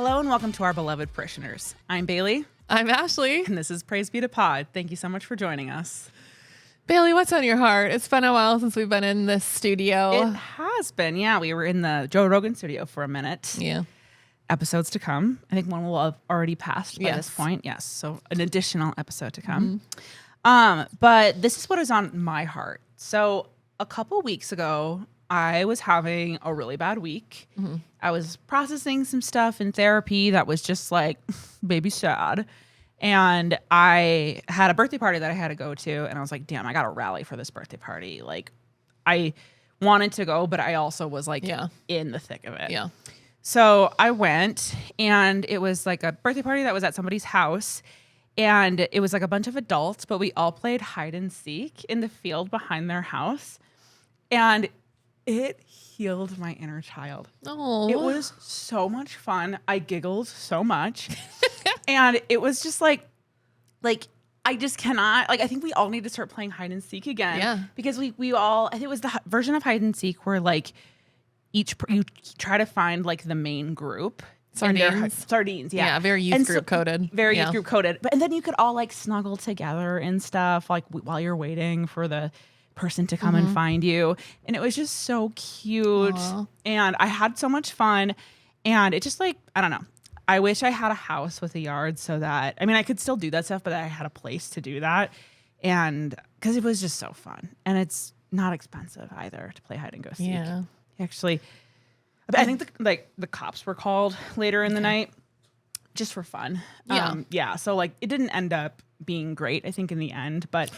Hello and welcome to our beloved parishioners. I'm Bailee. I'm Ashley. And this is Praise Be to Pod. Thank you so much for joining us. Bailee, what's on your heart? It's been a while since we've been in this studio. It has been, yeah. We were in the Joe Rogan studio for a minute. Yeah. Episodes to come. I think one will have already passed by this point. Yes. So an additional episode to come. But this is what is on my heart. So a couple weeks ago, I was having a really bad week. I was processing some stuff in therapy that was just like baby sad. And I had a birthday party that I had to go to. And I was like, damn, I got to rally for this birthday party. Like I wanted to go, but I also was like in the thick of it. Yeah. So I went, and it was like a birthday party that was at somebody's house. And it was like a bunch of adults, but we all played hide and seek in the field behind their house. And it healed my inner child. Oh, it was so much fun. I giggled so much. And it was just like I just cannot, like, I think we all need to start playing hide and seek again. Yeah. Because we all, I think it was the version of hide and seek where like you try to find like the main group. Sardines, yeah. Yeah, very youth group coded. Very youth group coded. But and then you could all like snuggle together and stuff like while you're waiting for the person to come and find you. And it was just so cute. Aww. And I had so much fun. And it just like, I don't know. I wish I had a house with a yard so that, I mean, I could still do that stuff, but I had a place to do that. And because it was just so fun. And it's not expensive either to play hide and go seek. Yeah. Actually, I think the cops were called later in the night just for fun. Yeah. So like it didn't end up being great, I think, in the end. But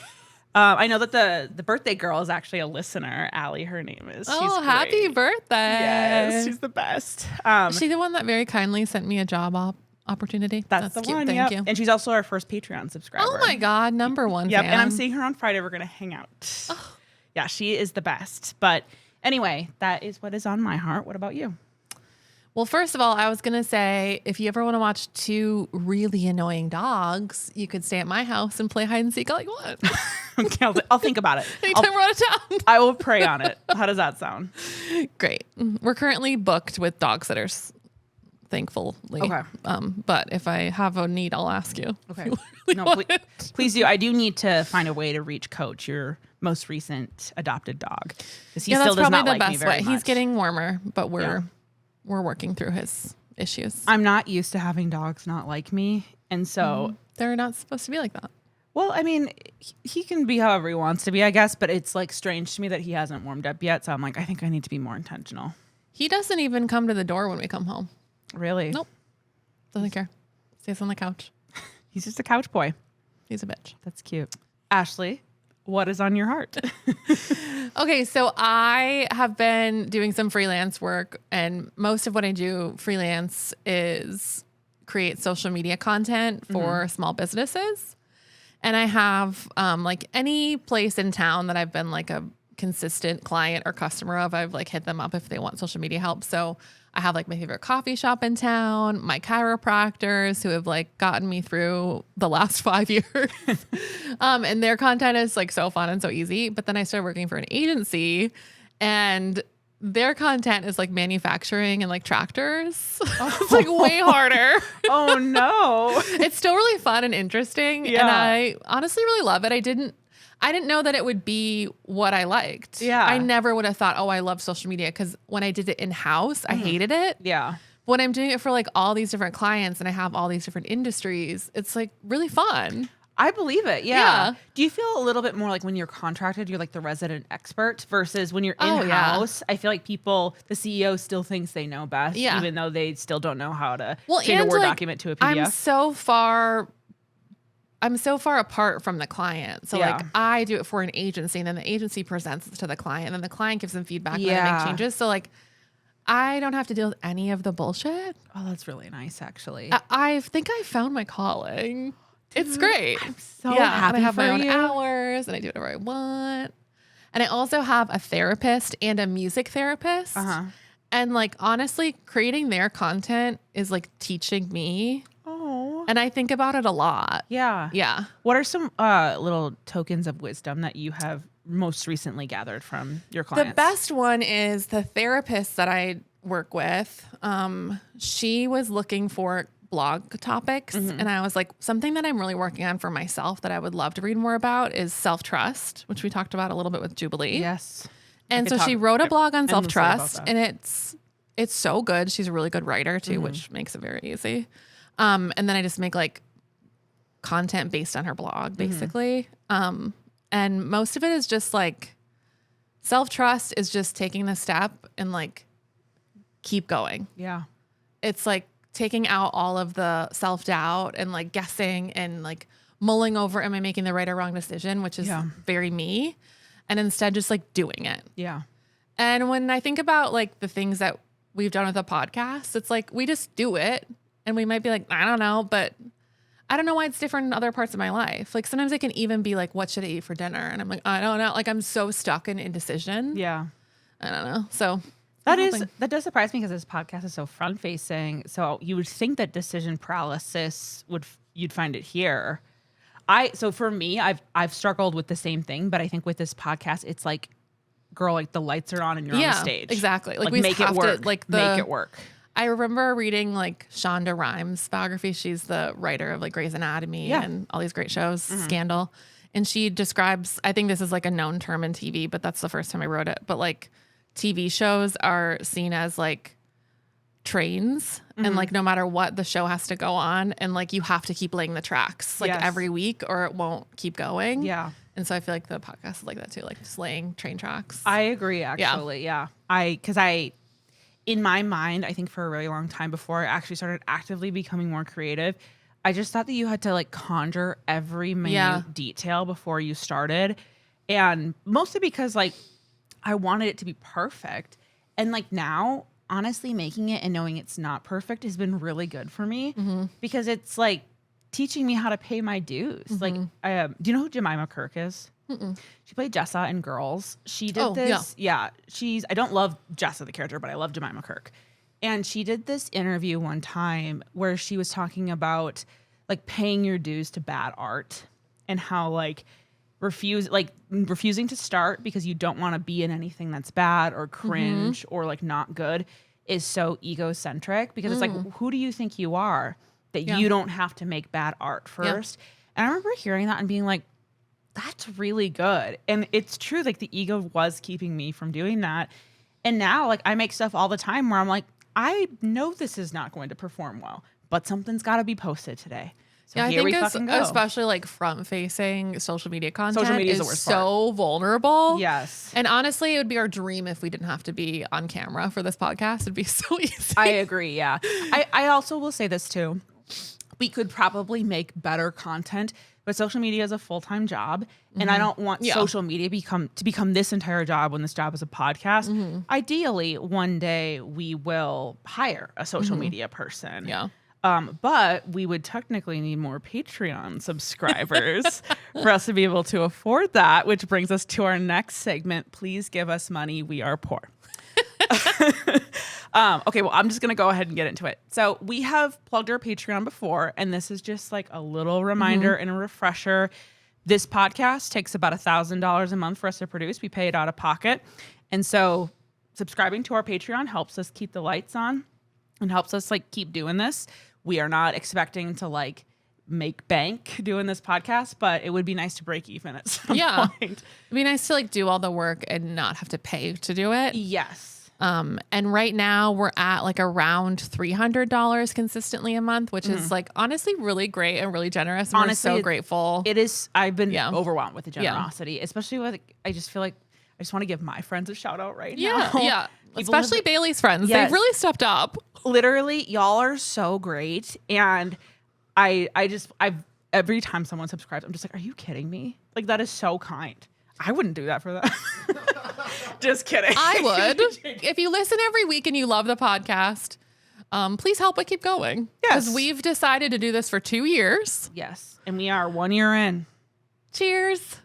I know that the birthday girl is actually a listener. Allie, her name is. Oh, happy birthday. Yes, she's the best. Is she the one that very kindly sent me a job opportunity? That's the cute. one. Thank you. And she's also our first Patreon subscriber. Oh my God, number one Yep, fan. and I'm seeing her on Friday. We're going to hang out. Oh. Yeah, she is the best. But anyway, that is what is on my heart. What about you? Well, first of all, I was going to say, if you ever want to watch two really annoying dogs, you could stay at my house and play hide and seek all you want. Okay, I'll think about it. Anytime we're out of town. I will pray on it. How does that sound? Great. We're currently booked with dog sitters, thankfully. Okay. But if I have a need, I'll ask you. Okay. No, please do. I do need to find a way to reach Coach, your most recent adopted dog. Because he still does not like me very much. He's getting warmer, but we're working through his issues. I'm not used to having dogs not like me. And so they're not supposed to be like that. Well, I mean, he can be however he wants to be, I guess, but it's like strange to me that he hasn't warmed up yet. So I'm like, I think I need to be more intentional. He doesn't even come to the door when we come home. Really? Nope. Doesn't care. Stays on the couch. He's just a couch boy. He's a bitch. That's cute. Ashley, what is on your heart? Okay, so I have been doing some freelance work, and most of what I do freelance is create social media content for small businesses. And I have like any place in town that I've been like a consistent client or customer of, I've like hit them up if they want social media help. So I have like my favorite coffee shop in town, my chiropractors who have like gotten me through the last 5 years. And their content is like so fun and so easy. But then I started working for an agency, and their content is like manufacturing and like tractors. It's like way harder. Oh no. It's still really fun and interesting. Yeah. And I honestly really love it. I didn't know that it would be what I liked. Yeah. I never would have thought, oh, I love social media. Because when I did it in-house, I hated it. Yeah. When I'm doing it for like all these different clients and I have all these different industries, it's like really fun. I believe it. Yeah. Do you feel a little bit more like when you're contracted, you're like the resident expert versus when you're in-house? I feel like the CEO still thinks they know best, even though they still don't know how to change a Word document to a PDF. I'm so far apart from the client. So like I do it for an agency, and then the agency presents it to the client, and then the client gives them feedback and then I make changes. So like I don't have to deal with any of the bullshit. Oh, that's really nice, actually. I think I found my calling. Dude, it's great. I'm so happy and I have for my own you. hours, and I do whatever I want. And I also have a therapist and a music therapist. And like, honestly, creating their content is like teaching me. Oh. And I think about it a lot. Yeah. Yeah. What are some little tokens of wisdom that you have most recently gathered from your clients? The best one is the therapist that I work with, she was looking for blog topics. And I was like, something that I'm really working on for myself that I would love to read more about is self-trust, which we talked about a little bit with Jubilee. Yes. And so she wrote a blog on self-trust, and it's so good. She's a really good writer too, which makes it very easy. And then I just make like content based on her blog, basically. And most of it is just like self-trust is just taking the step and like keep going. Yeah. It's like taking out all of the self-doubt and like guessing and like mulling over, am I making the right or wrong decision, which is very me. And instead just like doing it. Yeah. And when I think about like the things that we've done with the podcast, it's like we just do it and we might be like, I don't know, but I don't know why it's different in other parts of my life. Like sometimes I can even be like, what should I eat for dinner? And I'm like, I don't know. Like I'm so stuck in indecision. Yeah. I don't know. So that does surprise me because this podcast is so front facing. So you would think that decision paralysis you'd find it here. So for me, I've struggled with the same thing, but I think with this podcast, it's like, girl, like the lights are on and you're on the stage. Exactly. Like we make it work. Make it work. I remember reading like Shonda Rhimes' biography. She's the writer of like Grey's Anatomy and all these great shows, Scandal. And she describes, I think this is like a known term in TV, but that's the first time I wrote it. But like TV shows are seen as like trains and like no matter what, the show has to go on and like you have to keep laying the tracks like every week or it won't keep going. Yeah. And so I feel like the podcast is like that too, like just laying train tracks. I agree, actually. Yeah. Because in my mind, I think for a really long time before I actually started actively becoming more creative, I just thought that you had to like conjure every minute detail before you started. And mostly because like I wanted it to be perfect. And like now, honestly, making it and knowing it's not perfect has been really good for me because it's like teaching me how to pay my dues. Like, do you know who Jemima Kirk is? She played Jessa in Girls. She did this. Yeah. I don't love Jessa, the character, but I love Jemima Kirk. And she did this interview one time where she was talking about like paying your dues to bad art and how like refusing to start because you don't want to be in anything that's bad or cringe or like not good is so egocentric because it's like, who do you think you are that you don't have to make bad art first? And I remember hearing that and being like, that's really good. And it's true. Like the ego was keeping me from doing that. And now like I make stuff all the time where I'm like, I know this is not going to perform well, but something's got to be posted today. So I here think we fucking go. Especially like Social front-facing media is the worst so vulnerable. Yes. And honestly, it would be our dream if we didn't have to be on camera for this podcast. It'd be so easy. I agree. Yeah. I also will say this too. We could probably make better content, but social media is a full-time job. And I don't want social media to become this entire job when this job is a podcast. Ideally, one day we will hire a social media person. Yeah. But we would technically need more Patreon subscribers for us to be able to afford that, which brings us to our next segment. Please give us money. We are poor. Okay, well, I'm just going to go ahead and get into it. So we have plugged our Patreon before, and this is just like a little reminder and a refresher. This podcast takes about $1,000 a month for us to produce. We pay it out of pocket. And so subscribing to our Patreon helps us keep the lights on and helps us like keep doing this. We are not expecting to like make bank doing this podcast, but it would be nice to break even at some point. It'd be nice to like do all the work and not have to pay to do it. Yes. And right now we're at like around $300 consistently a month, which is like honestly really great and really generous. And honestly, we're so grateful. It is. I've been overwhelmed with the generosity, especially with, I just feel like I just want to give my friends a shout out right now. Yeah. Especially Bailee's friends. Yes. They've really stepped up. Literally, y'all are so great. And I've every time someone subscribes, I'm just like, are you kidding me? Like, that is so kind. I wouldn't do that for them. Just kidding. I would. If you listen every week and you love the podcast, please help it keep going. Yes. Because we've decided to do this for 2 years. Yes. And we are 1 year in. Cheers.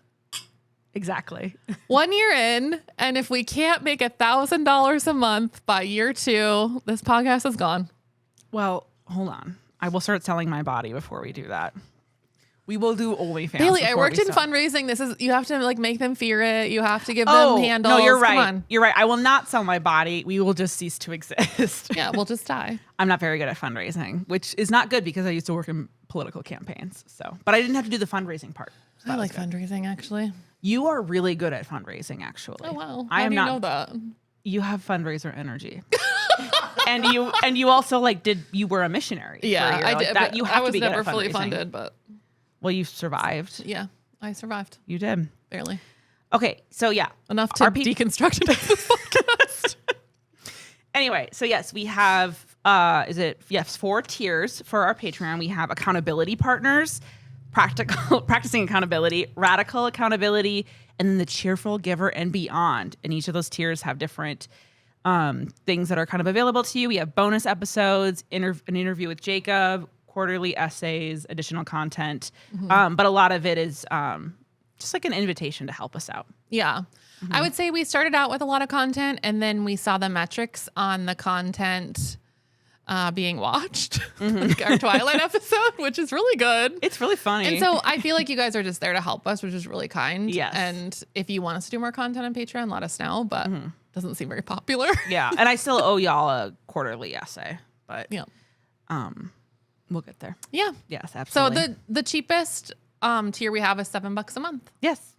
Exactly. 1 year in. And if we can't make $1,000 a month by year 2, this podcast is gone. Well, hold on. I will start selling my body before we do that. We will do OnlyFans. Bailee, I worked in fundraising. You have to like make them fear it. You have to give them handles. No, you're right. Come on. You're right. I will not sell my body. We will just cease to exist. Yeah, we'll just die. I'm not very good at fundraising, which is not good because I used to work in political campaigns. But I didn't have to do the fundraising part. So I like fundraising, actually. You are really good at fundraising, actually. Oh wow! I am do you not know that? You have fundraiser energy. and you also you were a missionary. Yeah, I did. That you have I was to be never good at fully fundraising. funded, but well, you survived. Yeah, I survived. You did. Barely. Okay, so yeah. Enough to deconstruct this podcast. Anyway, so yes, we have 4 tiers for our Patreon. We have accountability partners, practicing accountability, radical accountability, and then the cheerful giver and beyond. And each of those tiers have different things that are kind of available to you. We have bonus episodes, an interview with Jacob, quarterly essays, additional content. But a lot of it is just like an invitation to help us out. Yeah. I would say we started out with a lot of content and then we saw the metrics on the content being watched, like our Twilight episode, which is really good. It's really funny. And so I feel like you guys are just there to help us, which is really kind. Yes. And if you want us to do more content on Patreon, let us know, but it doesn't seem very popular. Yeah. And I still owe y'all a quarterly essay, but Yeah. We'll get there. Yeah. Yes, absolutely. So the cheapest tier we have is $7 a month. Yes.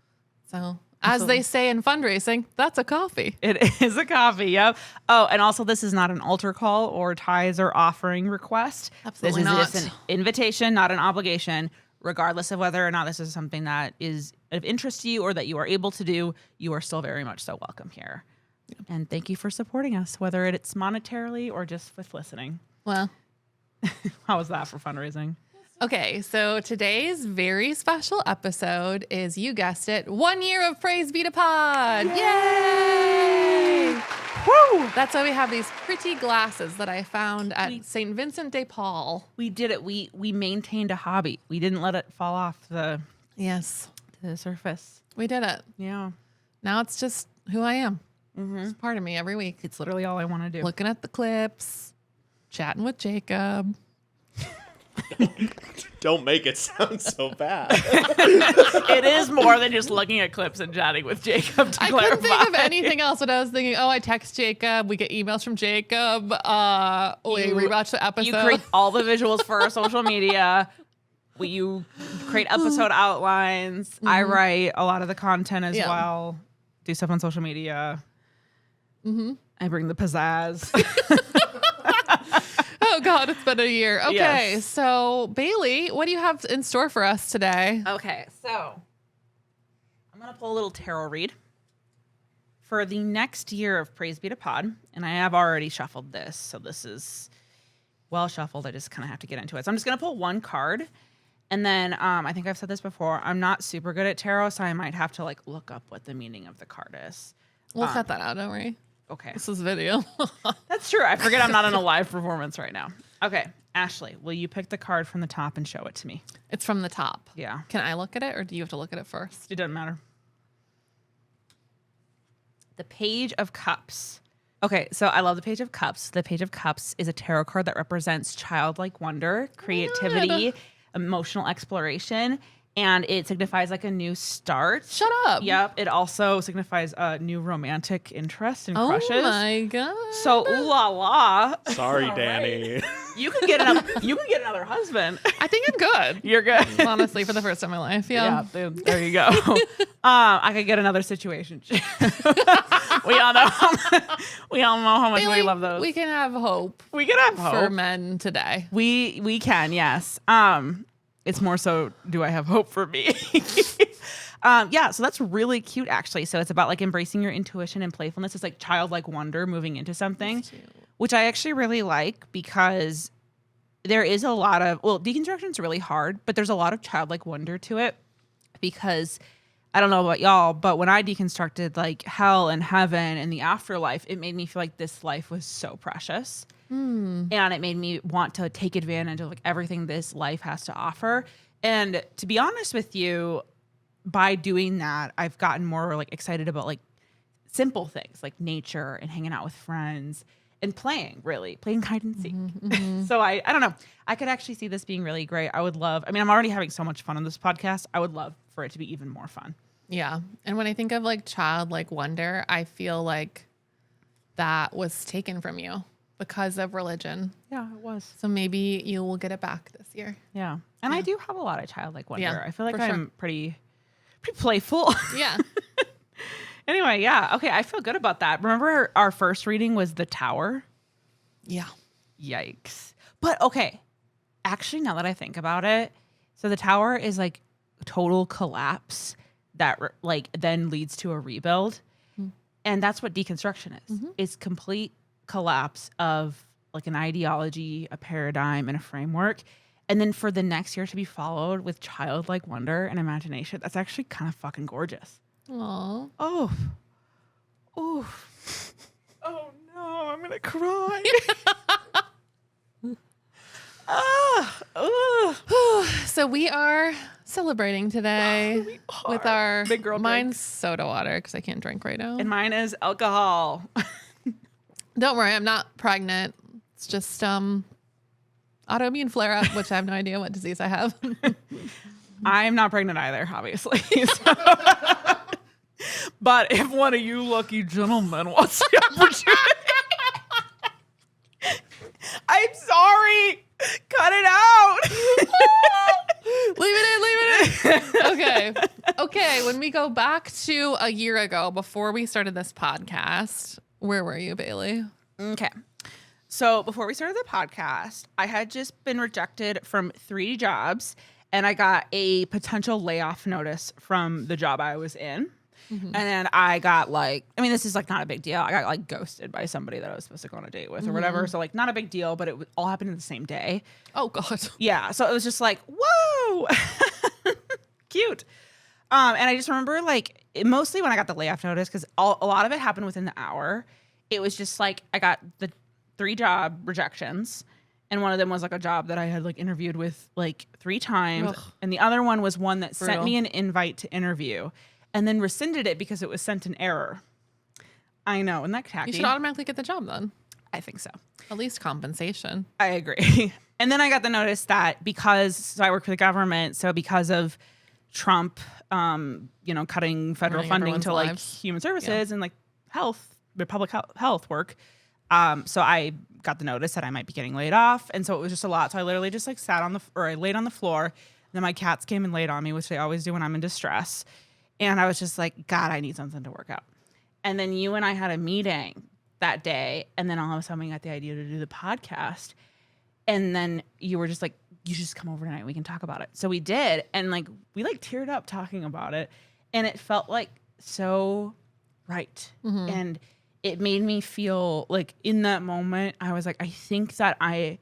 So as they say in fundraising, that's a coffee. It is a coffee, yep. Oh, and also this is not an altar call or tithes or offering request. Absolutely this not. is just an invitation, not an obligation. Regardless of whether or not this is something that is of interest to you or that you are able to do, you are still very much so welcome here. Yep. And thank you for supporting us, whether it's monetarily or just with listening. Well, how was that for fundraising? Okay, so today's very special episode is, you guessed it, 1 year of Praise Be to Pod. Yay! Woo! That's why we have these pretty glasses that I found at St. Vincent de Paul. We did it. We maintained a hobby. We didn't let it fall off the surface. We did it. Yeah. Now it's just who I am. It's part of me every week. It's literally all I want to do. Looking at the clips, chatting with Jacob. Don't make it sound so bad. It is more than just looking at clips and chatting with Jacob to I clarify. couldn't think of anything else, but I was thinking, I text Jacob. We get emails from Jacob. We rewatch the episode. You create all the visuals for our social media. You create episode outlines. I write a lot of the content as well. Do stuff on social media. I bring the pizzazz. Oh, God, it's been a year. Okay, yes. So Bailee, what do you have in store for us today? Okay, so I'm going to pull a little tarot read for the next year of Praise Be to Pod. And I have already shuffled this, so this is well shuffled. I just kind of have to get into it. So I'm just going to pull one card. And then I think I've said this before. I'm not super good at tarot, so I might have to look up what the meaning of the card is. We'll cut that out, don't worry. Okay. This is video. That's true. I forget I'm not in a live performance right now. Okay. Ashley, will you pick the card from the top and show it to me? It's from the top. Yeah. Can I look at it or do you have to look at it first? It doesn't matter. The Page of Cups. Okay, so I love the Page of Cups. The Page of Cups is a tarot card that represents childlike wonder, creativity, emotional exploration, and it signifies a new start. Shut up. Yep. It also signifies a new romantic interest and crushes. Oh my God. So ooh la la. Sorry, Danny. Right. You can get another husband. I think I'm good. You're good. Honestly, for the first time in my life. Yeah. Dude, there you go. I could get another situation. we all know how much Bailee, we love those. We can have hope. We can have hope for men today. We can, yes. It's more so, do I have hope for me? So that's really cute, actually. So it's about embracing your intuition and playfulness. It's childlike wonder moving into something, which I actually really like because there is a lot of, deconstruction is really hard, but there's a lot of childlike wonder to it because I don't know about y'all, but when I deconstructed hell and heaven and the afterlife, it made me feel like this life was so precious. And it made me want to take advantage of everything this life has to offer. And to be honest with you, by doing that, I've gotten more excited about simple things like nature and hanging out with friends and playing hide and seek. So I don't know. I could actually see this being really great. I would love, I mean, I'm already having so much fun on this podcast. I would love for it to be even more fun. Yeah. And when I think of like childlike wonder, I feel like that was taken from you because of religion. Yeah, it was. So maybe you will get it back this year. Yeah. And I do have a lot of childlike wonder. Yeah, I feel like for I'm sure. pretty playful. Yeah. Anyway, yeah. Okay, I feel good about that. Remember our first reading was The Tower? Yeah. Yikes. But okay, actually, now that I think about it, so The Tower is like total collapse that like then leads to a rebuild. And that's what deconstruction is. It's complete collapse of like an ideology, a paradigm, and a framework. And then for the next year to be followed with childlike wonder and imagination, that's actually kind of fucking gorgeous. Aw. Oh. Oh. Oh no, I'm gonna cry. So we are celebrating today with our Big girl mine's soda water because I can't drink right now. And mine is alcohol. Don't worry, I'm not pregnant. It's just autoimmune flare up, which I have no idea what disease I have. I'm not pregnant either, obviously. But if one of you lucky gentlemen wants the opportunity, I'm sorry. Cut it out. Leave it in. Okay. When we go back to a year ago before we started this podcast, where were you, Bailee? Okay. So before we started the podcast, I had just been rejected from 3 jobs and I got a potential layoff notice from the job I was in. And then I got like, I mean, this is like not a big deal. I got like ghosted by somebody that I was supposed to go on a date with or whatever. So like not a big deal, but it all happened in the same day. Oh, God. Yeah. So it was just like, whoa, cute. And I just remember like mostly when I got the layoff notice, because a lot of it happened within the hour. It was just like I got the 3 job rejections. And one of them was like a job that I had like interviewed with like 3 times. Ugh. And the other one was one that sent Brutal. me an invite to interview and then rescinded it because it was sent in error. I know. Isn't that tacky? You should automatically get the job then. I think so. At least compensation. I agree. And then I got the notice that so I work for the government, so because of Trump, cutting federal Ruining funding everyone's to like lives. human services and like public health work. So I got the notice that I might be getting laid off. And so it was just a lot. So I literally just like I laid on the floor. Then my cats came and laid on me, which they always do when I'm in distress. And I was just like, God, I need something to work out. And then you and I had a meeting that day. And then all of a sudden we got the idea to do the podcast. And then you were just like, you should just come over tonight. We can talk about it. So we did. And like, we like teared up talking about it. And it felt like so right. And it made me feel like in that moment, I was like, I think that I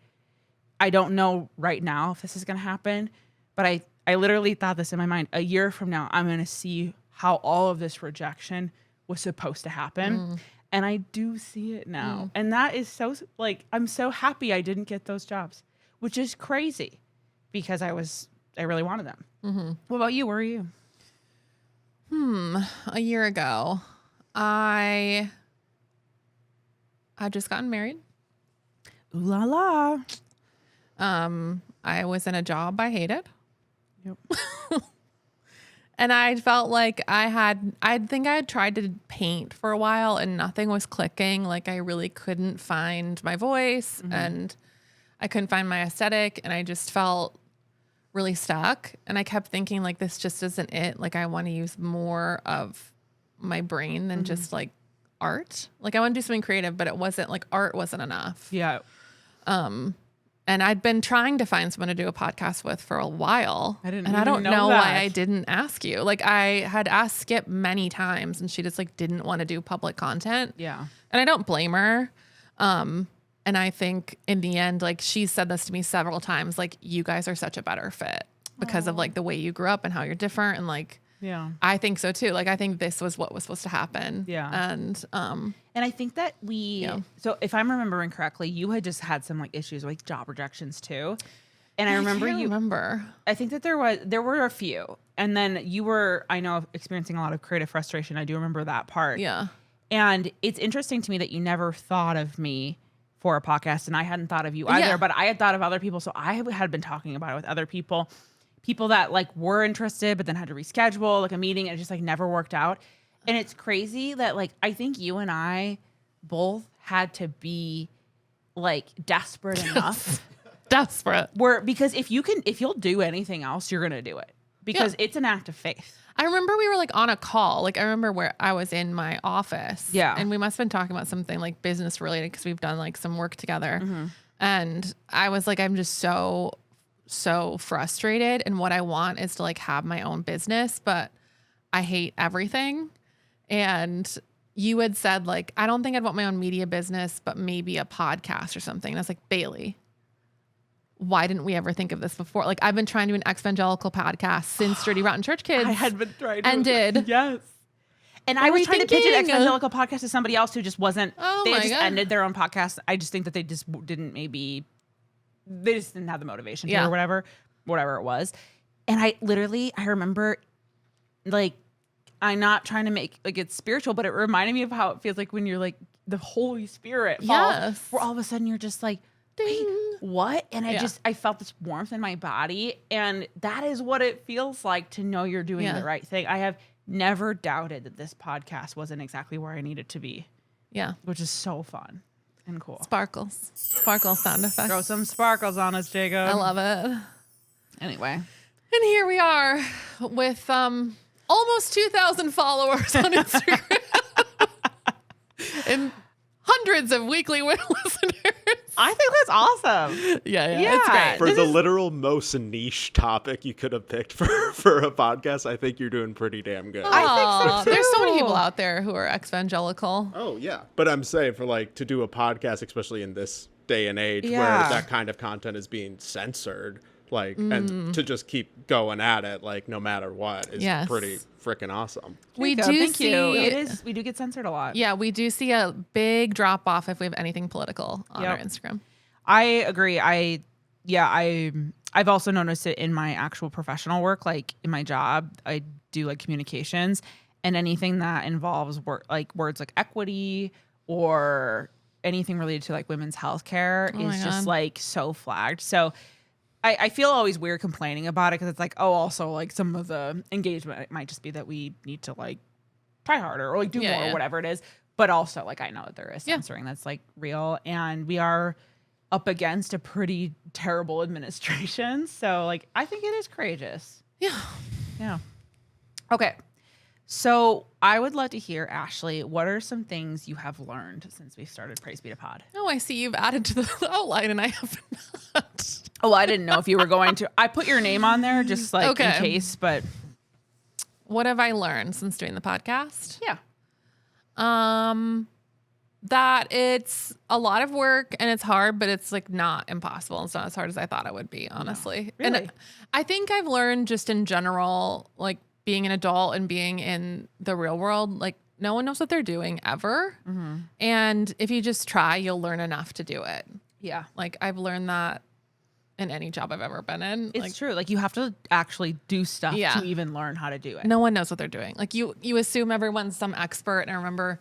don't know right now if this is going to happen, but I literally thought this in my mind. A year from now, I'm going to see how all of this rejection was supposed to happen. And I do see it now. And that is so like, I'm so happy I didn't get those jobs, which is crazy because I really wanted them. What about you? Where are you? A year ago, I just gotten married. Ooh la la. I was in a job I hated. Yep. And I felt like I think I had tried to paint for a while and nothing was clicking. Like I really couldn't find my voice and I couldn't find my aesthetic and I just felt really stuck. And I kept thinking like, this just isn't it. Like I want to use more of my brain than just like art. Like I want to do something creative, but it wasn't like art wasn't enough. Yeah. And I'd been trying to find someone to do a podcast with for a while. I don't know why I didn't ask you. Like I had asked Skip many times and she just like didn't want to do public content. Yeah. And I don't blame her. And I think in the end, like she said this to me several times, like you guys are such a better fit because of like the way you grew up and how you're different. And like, Yeah. I think so too. Like I think this was what was supposed to happen. Yeah. And I think that so if I'm remembering correctly, you had just had some like issues like job rejections too. And I remember I think that there were a few. And then you were, I know, experiencing a lot of creative frustration. I do remember that part. Yeah. And it's interesting to me that you never thought of me for a podcast, and I hadn't thought of you either, Yeah. but I had thought of other people. So I had been talking about it with other people that like were interested, but then had to reschedule like a meeting, and it just like never worked out. And it's crazy that like, I think you and I both had to be like desperate enough. Desperate. Because if you'll do anything else, you're going to do it because it's an act of faith. I remember we were like on a call. Like I remember where I was in my office. Yeah. And we must have been talking about something like business related because we've done like some work together. And I was like, I'm just so frustrated. And what I want is to like have my own business, but I hate everything. And you had said like, I don't think I'd want my own media business, but maybe a podcast or something. And I was like, Bailee, why didn't we ever think of this before? Like I've been trying to do an evangelical podcast since Dirty Rotten Church Kids. I had been trying to. And did. Yes. And I was trying to pitch an evangelical podcast to somebody else who just wasn't. They had just ended their own podcast. I just think that they just didn't have the motivation to or whatever it was. And I remember like, I'm not trying to make like it's spiritual, but it reminded me of how it feels like when you're like the Holy Spirit falls, where all of a sudden you're just like, wait, what? And I felt this warmth in my body. And that is what it feels like to know you're doing the right thing. I have never doubted that this podcast wasn't exactly where I needed to be. Yeah. Which is so fun and cool. Sparkles sound effects. Throw some sparkles on us, Jacob. I love it. Anyway. And here we are with almost 2,000 followers on Instagram and hundreds of weekly listeners. I think that's awesome. Yeah. It's great. For the literal most niche topic you could have picked for a podcast, I think you're doing pretty damn good. I think so too. There's so many people out there who are evangelical. Oh, yeah. But I'm saying for like to do a podcast, especially in this day and age where that kind of content is being censored, like, and to just keep going at it, like, no matter what, is pretty freaking awesome. We Jacob, do thank see you. We do get censored a lot. Yeah, we do see a big drop off if we have anything political on our Instagram. I agree. I've also noticed it in my actual professional work, like in my job, I do like communications, and anything that involves words like equity or anything related to like women's healthcare is just like so flagged. So I feel always weird complaining about it because it's like, oh, also like some of the engagement, it might just be that we need to like try harder or like do more or whatever it is. But also like I know that there is censoring that's like real, and we are up against a pretty terrible administration. So like I think it is courageous. Yeah. Okay. So I would love to hear, Ashley, what are some things you have learned since we started Praise Be to Pod? Oh, I see you've added to the outline and I have not. Oh, I didn't know if you were going to. I put your name on there just like in case, but. What have I learned since doing the podcast? Yeah. That it's a lot of work and it's hard, but it's like not impossible. It's not as hard as I thought it would be, honestly. No, really? And I think I've learned just in general, like being an adult and being in the real world, like no one knows what they're doing ever. And if you just try, you'll learn enough to do it. Yeah. Like I've learned that in any job I've ever been in. It's like, true. Like you have to actually do stuff to even learn how to do it. No one knows what they're doing. Like you assume everyone's some expert. And I remember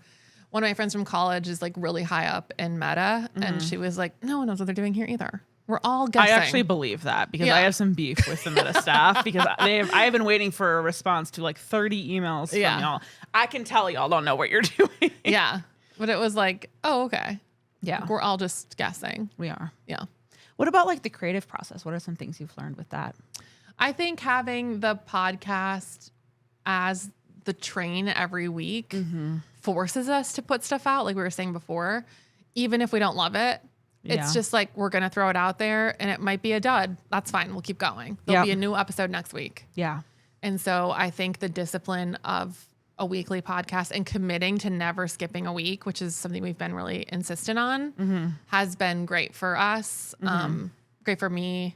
one of my friends from college is like really high up in Meta. And she was like, no one knows what they're doing here either. We're all guessing. I actually believe that because I have some beef with the Meta staff because I have been waiting for a response to like 30 emails from y'all. I can tell y'all don't know what you're doing. Yeah. But it was like, oh, okay. Yeah. Like we're all just guessing. We are. Yeah. What about like the creative process? What are some things you've learned with that? I think having the podcast as the train every week forces us to put stuff out, like we were saying before, even if we don't love it. It's just like we're going to throw it out there and it might be a dud. That's fine. We'll keep going. There'll be a new episode next week. Yeah. And so I think the discipline of a weekly podcast and committing to never skipping a week, which is something we've been really insistent on, has been great for us, great for me.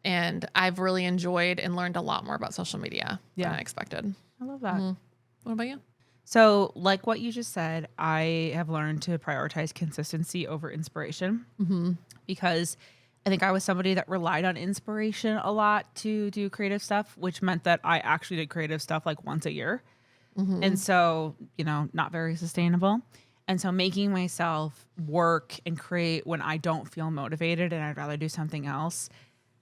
And I've really enjoyed and learned a lot more about social media than I expected. I love that. What about you? So like what you just said, I have learned to prioritize consistency over inspiration because I think I was somebody that relied on inspiration a lot to do creative stuff, which meant that I actually did creative stuff like once a year. And so, not very sustainable. And so making myself work and create when I don't feel motivated and I'd rather do something else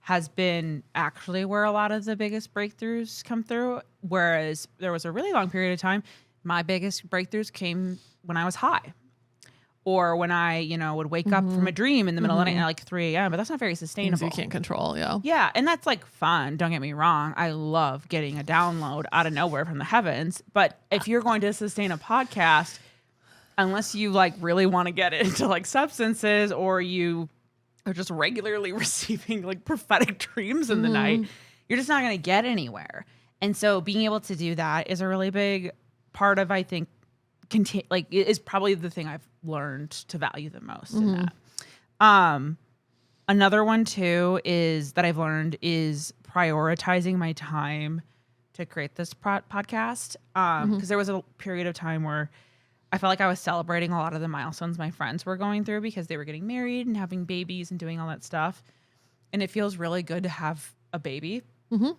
has been actually where a lot of the biggest breakthroughs come through. Whereas there was a really long period of time, my biggest breakthroughs came when I was high. Or when I, would wake up from a dream in the middle of the night at like 3 a.m., but that's not very sustainable. Things you can't control, yeah. Yeah, and that's like fun, don't get me wrong. I love getting a download out of nowhere from the heavens. But if you're going to sustain a podcast, unless you like really want to get into like substances or you are just regularly receiving like prophetic dreams in the night, you're just not going to get anywhere. And so being able to do that is a really big part of, I think, is probably the thing I've learned to value the most in that. Another one too is that I've learned is prioritizing my time to create this podcast. Because there was a period of time where I felt like I was celebrating a lot of the milestones my friends were going through because they were getting married and having babies and doing all that stuff. And it feels really good to have a baby that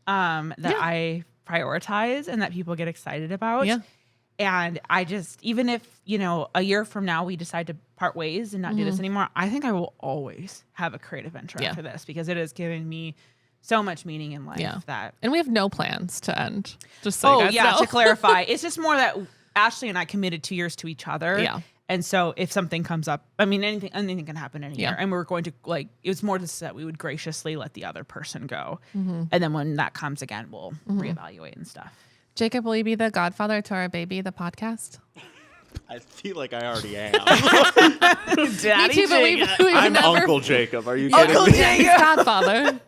I prioritize and that people get excited about. Yeah. And I just, even if, a year from now we decide to part ways and not do this anymore, I think I will always have a creative interest for this because it has given me so much meaning in life that. And we have no plans to end. Just so you guys know. To clarify, it's just more that Ashley and I committed 2 years to each other. Yeah. And so if something comes up, I mean, anything can happen in a year. And we're going to it was more just that we would graciously let the other person go. And then when that comes again, we'll reevaluate and stuff. Jacob, will you be the godfather to our baby, the podcast? I feel like I already am. Daddy Me too, but we've I'm never... Uncle Jacob. Are you kidding Uncle me? Jacob. Godfather.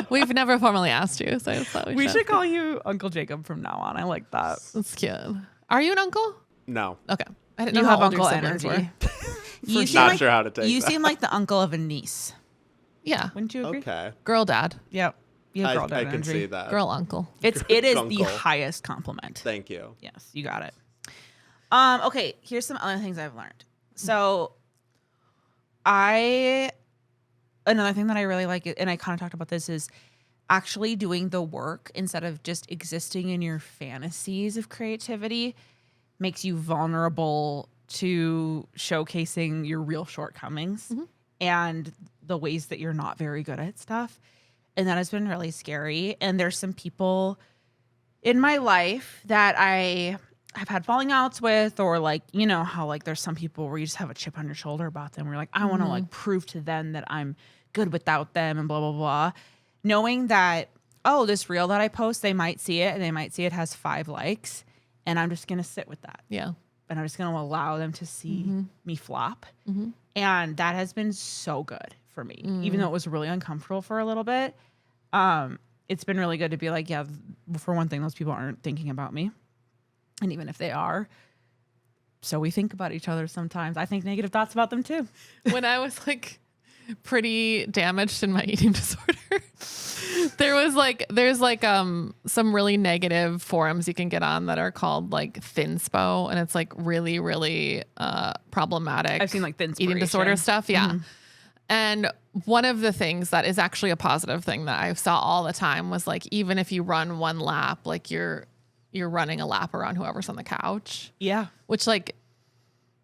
We've never formally asked you, so I thought we should call you Uncle Jacob from now on. I like that. That's cute. Are you an uncle? No. Okay. I didn't know how uncle energy. You not sure how to take you that. seem like the uncle of a niece. Yeah. Wouldn't you agree? Okay. Girl dad. Yep. I can see that. Girl uncle. It is the highest compliment. Thank you. Yes, you got it. Okay, here's some other things I've learned. So another thing that I really like, and I kind of talked about this, is actually doing the work instead of just existing in your fantasies of creativity makes you vulnerable to showcasing your real shortcomings and the ways that you're not very good at stuff. And that has been really scary. And there's some people in my life that I have had falling outs with, or like, how like there's some people where you just have a chip on your shoulder about them. Where you're like, I want to like prove to them that I'm good without them and blah, blah, blah. Knowing that, this reel that I post, they might see it and they might see it has 5 likes. And I'm just going to sit with that. Yeah. And I'm just going to allow them to see me flop. And that has been so good for me, even though it was really uncomfortable for a little bit. It's been really good to be like, yeah, for one thing, those people aren't thinking about me. And even if they are, so we think about each other sometimes. I think negative thoughts about them too. When I was like pretty damaged in my eating disorder, there's some really negative forums you can get on that are called like Thinspo, and it's like really, really problematic. I've seen like Thinspiration. Eating disorder stuff. Yeah. And one of the things that is actually a positive thing that I saw all the time was like, even if you run one lap, like you're running a lap around whoever's on the couch. Yeah. Which like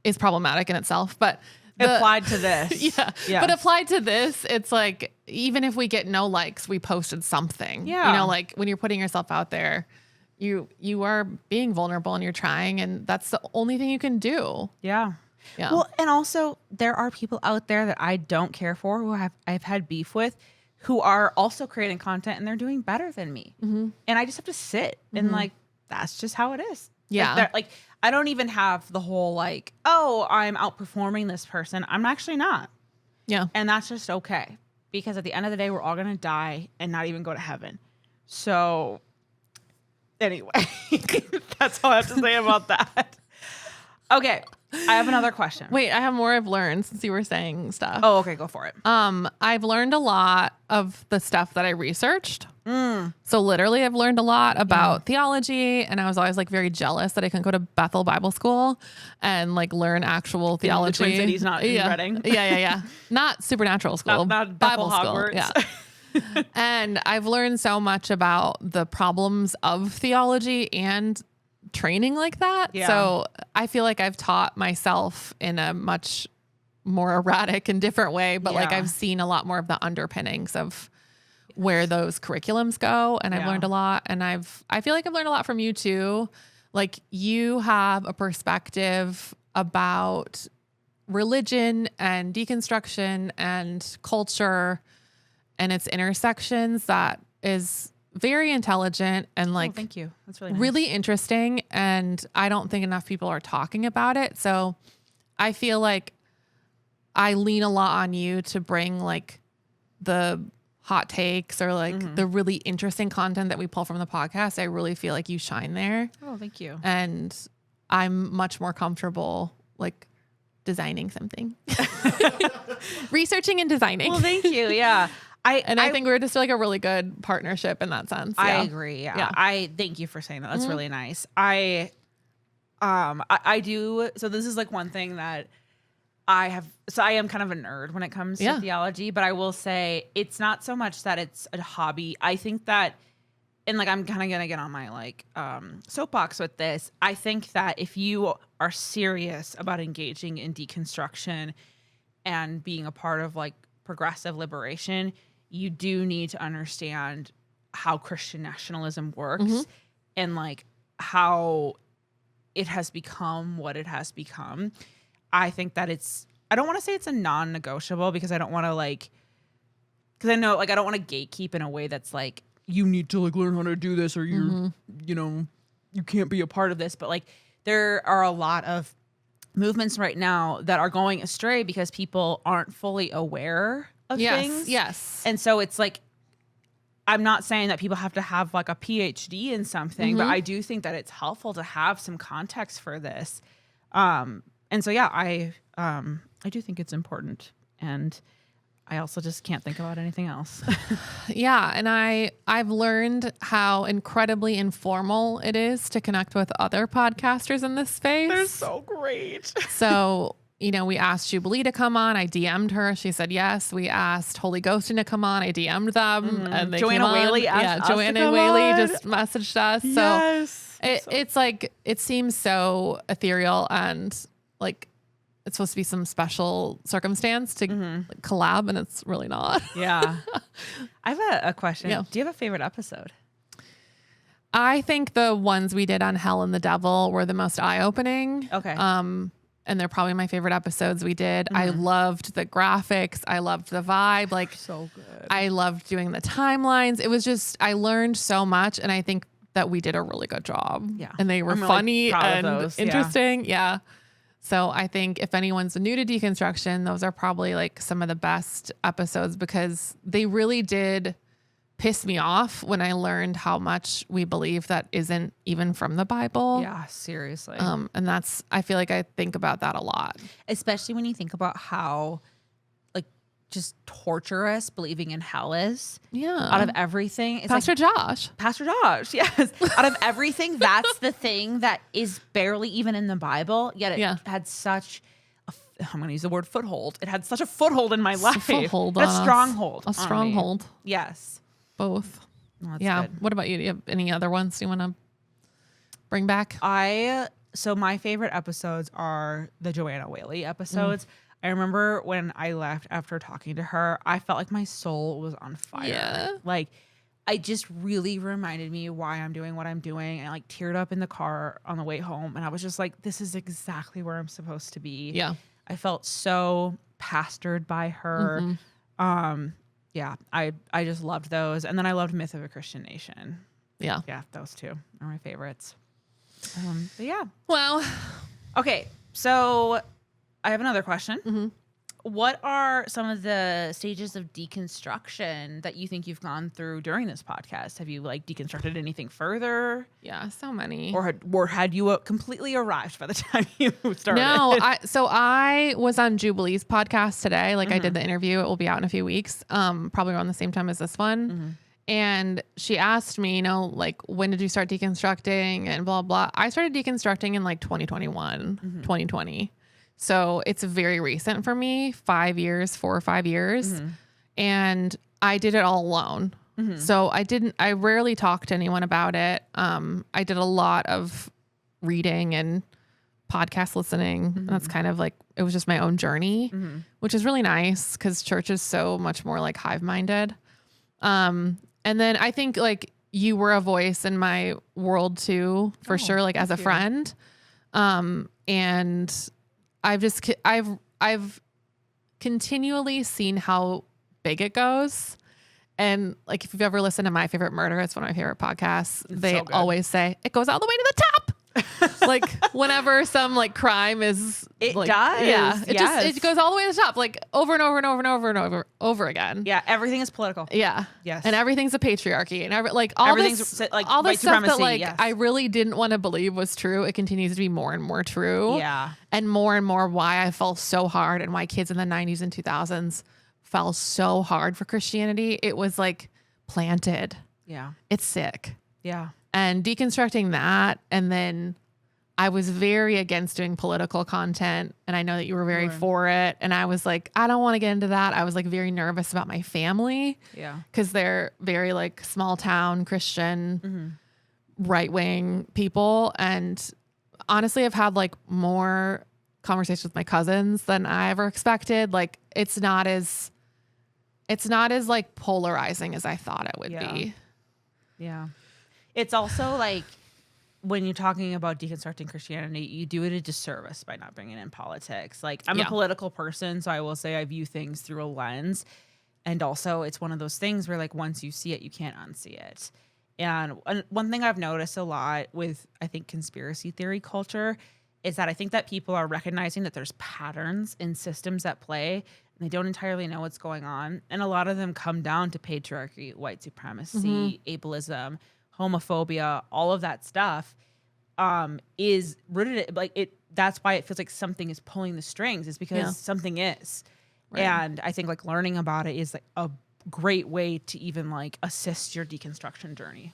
is problematic in itself, but applied to this. Yeah. But applied to this, it's like, even if we get no likes, we posted something. Yeah. Like when you're putting yourself out there, you are being vulnerable and you're trying, and that's the only thing you can do. Yeah. Yeah. Well, and also there are people out there that I don't care for, who I've had beef with, who are also creating content and they're doing better than me. And I just have to sit and like, that's just how it is. Yeah. Like I don't even have the whole like, I'm outperforming this person. I'm actually not. Yeah. And that's just okay. Because at the end of the day, we're all going to die and not even go to heaven. So anyway, that's all I have to say about that. Okay. I have another question. Wait, I have more I've learned since you were saying stuff. Oh, okay. Go for it. I've learned a lot of the stuff that I researched. So literally I've learned a lot about theology, and I was always like very jealous that I couldn't go to Bethel Bible School and like learn actual theology. The Twin Cities, not in Reading. Yeah. Not supernatural school, not Bible Bethel school. Hogwarts. Yeah. And I've learned so much about the problems of theology and training like that. Yeah. So I feel like I've taught myself in a much more erratic and different way, but like I've seen a lot more of the underpinnings of where those curriculums go. And I've learned a lot, and I feel like I've learned a lot from you too. Like you have a perspective about religion and deconstruction and culture and its intersections that is very intelligent and like, thank you. That's really nice. Really interesting. And I don't think enough people are talking about it. So I feel like I lean a lot on you to bring like the hot takes or like the really interesting content that we pull from the podcast. I really feel like you shine there. Oh, thank you. And I'm much more comfortable like designing something, researching and designing. Well, thank you. Yeah. I think we're just like a really good partnership in that sense. I agree. Yeah. I thank you for saying that. That's really nice. I do. So this is like one thing that I am kind of a nerd when it comes to theology, but I will say it's not so much that it's a hobby. I think that, and like, I'm kind of going to get on my like soapbox with this. I think that if you are serious about engaging in deconstruction and being a part of like progressive liberation, you do need to understand how Christian nationalism works and like how it has become what it has become. I think that I don't want to say it's a non-negotiable because I don't want to like, because I know like I don't want to gatekeep in a way that's like, you need to like learn how to do this or you're, you know, you can't be a part of this. But like there are a lot of movements right now that are going astray because people aren't fully aware of things. Yes. And so it's like, I'm not saying that people have to have like a PhD in something, but I do think that it's helpful to have some context for this. And so, yeah, I do think it's important. And I also just can't think about anything else. Yeah. And I've learned how incredibly informal it is to connect with other podcasters in this space. They're so great. So, you know, we asked Bailee to come on. I DM'd her. She said yes. We asked Holy Ghosting to come on. I DM'd them. And they Joanna came on. Whaley asked us Joanna to come Whaley on. just messaged us. Yes. So it's like, it seems so ethereal and like it's supposed to be some special circumstance to like, collab, and it's really not. Yeah. I have a question. Yeah. Do you have a favorite episode? I think the ones we did on Hell and the Devil were the most eye-opening. Okay. And they're probably my favorite episodes we did. I loved the graphics. I loved the vibe. Like So good. I loved doing the timelines. It was just, I learned so much, and I think that we did a really good job. Yeah. And they were I'm really funny proud of and those. interesting. Yeah. So I think if anyone's new to deconstruction, those are probably like some of the best episodes because they really did piss me off when I learned how much we believe that isn't even from the Bible. Yeah, seriously. And I feel like I think about that a lot. Especially when you think about how like just torturous believing in hell is. Yeah. Out of everything. It's Pastor Josh. Pastor Josh, yes. Out of everything, that's the thing that is barely even in the Bible, yet it had such I'm going to use the word foothold. It had such a foothold in my life. Foothold a stronghold. A stronghold. Yes. Both. Well, yeah. good. What about you? Do you have any other ones you want to bring back? So my favorite episodes are the Joanna Whaley episodes. I remember when I left after talking to her, I felt like my soul was on fire. Yeah. Like, I just really reminded me why I'm doing what I'm doing. And I like teared up in the car on the way home. And I was just like, this is exactly where I'm supposed to be. Yeah. I felt so pastored by her. Yeah, I just loved those. And then I loved Myth of a Christian Nation. Yeah. Yeah, those two are my favorites. But yeah. Well, okay. So I have another question. What are some of the stages of deconstruction that you think you've gone through during this podcast? Have you like deconstructed anything further? yeah, so many. Or had you completely arrived by the time you started? No, I was on Jubilee's podcast today. Like I did the interview. It will be out in a few weeks. Probably around the same time as this one. And she asked me, like, when did you start deconstructing and blah, blah. I started deconstructing in like 2021, 2020. So it's very recent for me, 4 or 5 years. And I did it all alone. So I rarely talked to anyone about it. I did a lot of reading and podcast listening. Mm-hmm. That's kind of like, it was just my own journey, which is really nice because church is so much more like hive minded. And then I think like you were a voice in my world too, for sure. Like as a friend. And I've continually seen how big it goes. And like, if you've ever listened to My Favorite Murder, it's one of my favorite podcasts. They always say it goes all the way to the top. Like whenever some like crime is, it like, does. Yeah. It goes all the way to the top, like over and over and over and over and over again. Yeah. Everything is political. Yeah. Yes. And everything's a patriarchy and all this like all this stuff that like, yes. I really didn't want to believe was true. It continues to be more and more true. Yeah. And more why I fell so hard and why kids in the 90s and 2000s fell so hard for Christianity. It was like planted. Yeah. It's sick. Yeah. And deconstructing that. And then I was very against doing political content. And I know that you were very for it. And I was like, I don't want to get into that. I was like very nervous about my family. Yeah. Because they're very like small town Christian, right wing people. And honestly, I've had like more conversations with my cousins than I ever expected. Like it's not as like polarizing as I thought it would be. Yeah. It's also like when you're talking about deconstructing Christianity, you do it a disservice by not bringing in politics. Like I'm a political person, so I will say I view things through a lens. And also it's one of those things where like once you see it, you can't unsee it. And one thing I've noticed a lot with, I think, conspiracy theory culture is that I think that people are recognizing that there's patterns in systems at play and they don't entirely know what's going on. And a lot of them come down to patriarchy, white supremacy, ableism, homophobia, all of that stuff is rooted like it. That's why it feels like something is pulling the strings, is because something is. Right. And I think like learning about it is like a great way to even like assist your deconstruction journey.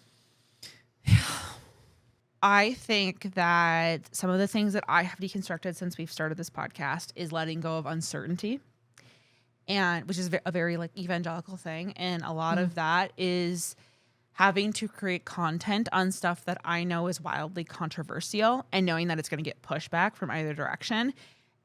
I think that some of the things that I have deconstructed since we've started this podcast is letting go of uncertainty, and which is a very like evangelical thing. And a lot of that is having to create content on stuff that I know is wildly controversial and knowing that it's going to get pushback from either direction,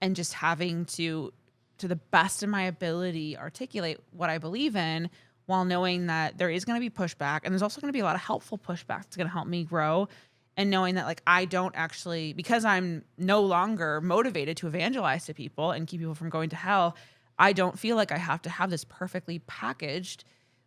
and just having to the best of my ability, articulate what I believe in while knowing that there is going to be pushback. And there's also going to be a lot of helpful pushback that's going to help me grow. And knowing that like I don't actually, because I'm no longer motivated to evangelize to people and keep people from going to hell, I don't feel like I have to have this perfectly packaged